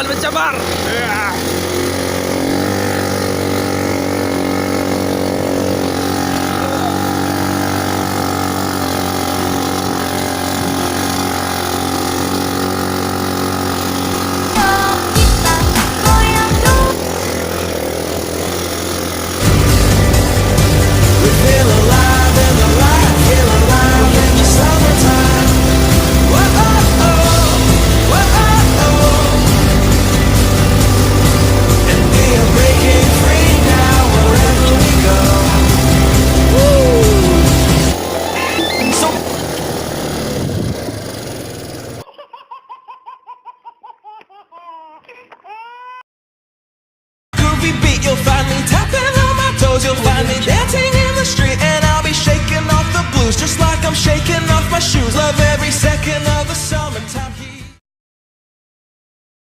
Awan mencabar. You'll find me tapping on my toes. You'll find me dancing in the street, and I'll be shaking off the blues just like I'm shaking off my shoes. Love every second